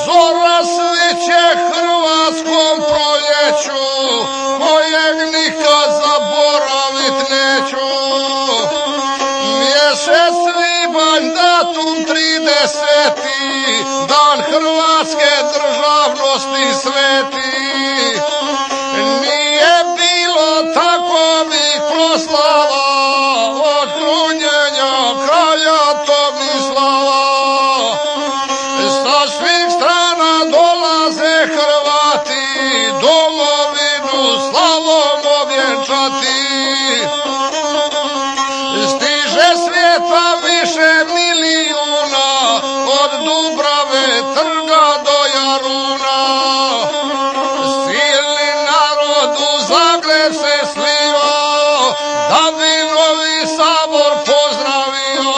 Zora sviće hrvatskom proljeću, kojeg nikad zaboravit neću. Mjesec svibanj, datum 30. Dan Hrvatske državnosti sveti. Nije bilo takovih proslava od krunjenja kralja Tomislava. Sa svih strana dolaze Hrvati, domovinu slavom ovjenčati. Stiže svijeta više milijuna, od Dubrave trga do Jaruna. Silni narod u Zagreb se slio, da bi Novi Sabor pozdravio.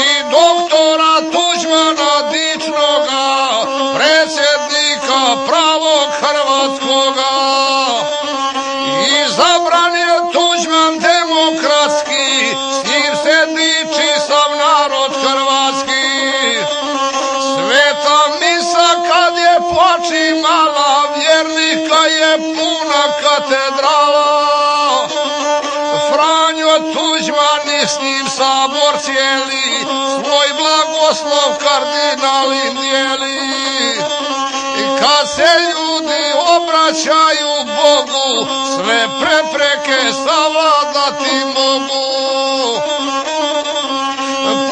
I doktora Tuđmana dičnoga, predsjednika pravog hrvatskoga. Izabran je Tuđman demokratski, s njim se diči sav narod hrvatski. Sveta misa kad je počimala, vjernika je puna katedrala. Franjo Tuđman i s njim Sabor cijeli, svoj blagoslov kardinali dijeli. I kad se ljudi obraćaju Bogu, sve prepreke savladati mogu.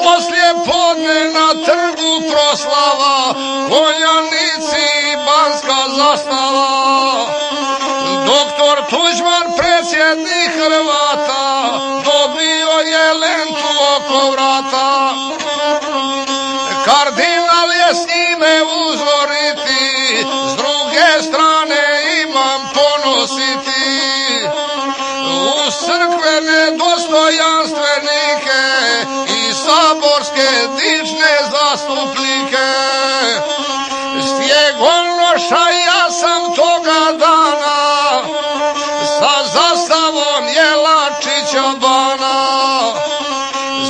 Poslije podne na trgu proslava, konjanici i banska zastava. Doktor Tuđman, predsjednik Hrvata, dobio je lentu oko vrata. Kardinal je s njime uzoriti, s druge strane imam ponositi. Uz crkvene dostojanstvenike i saborske dične zastupnike. Stjegonoša ja sam toga dana, sa zastavom Jelačića bana.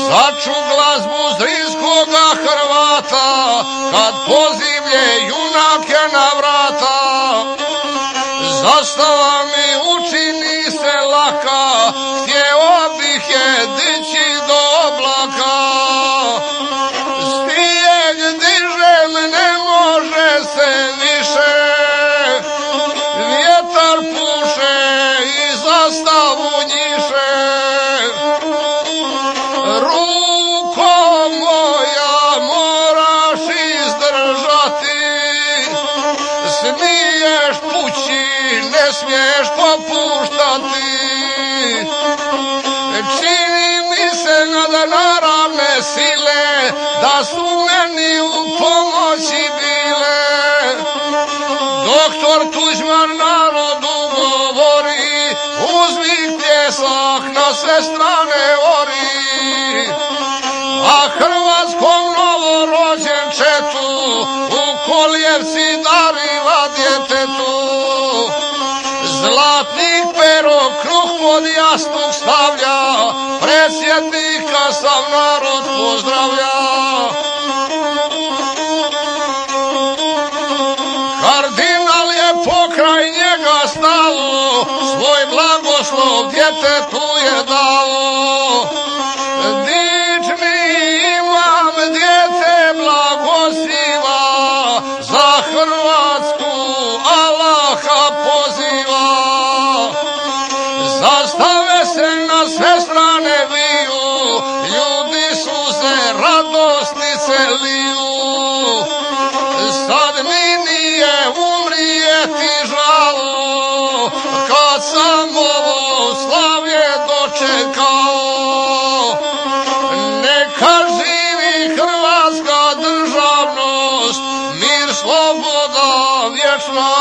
Začu glazbu Zrinskoga Hrvata, kad pozivlje junake na vrata. Zastava mi učini se laka, htjeo bih je dići do oblaka. Stijeg dižem, ne može se više, vjetar puše i zastavu njiše. Ruko moja moraš izdržati, smiješ pući, ne smiješ popuštati. Čini mi se nadnaravne sile, da su meni u pomoći bile. Doktor Tuđman narodu govori, uzmi pjesak na sve strane ori. A hrvatskom novorođenčetu u kolijevci dariva djetetu. Zlatnik pero kruh pod jastuk stavlja, predsjednika sav narod pozdravlja. Kardinal je pokraj njega stalo, svoj blagoslov djetetu je dalo. Dični imam djete blagosiva, za Hrvatsku Allaha poziva. Zastave se na sve strane viju, ljudi su se radosnice liju. Sad mi nije umrijeti žalo, kad sam ovo slavlje dočekao. Neka živi Hrvatska državnost, mir, sloboda, vječna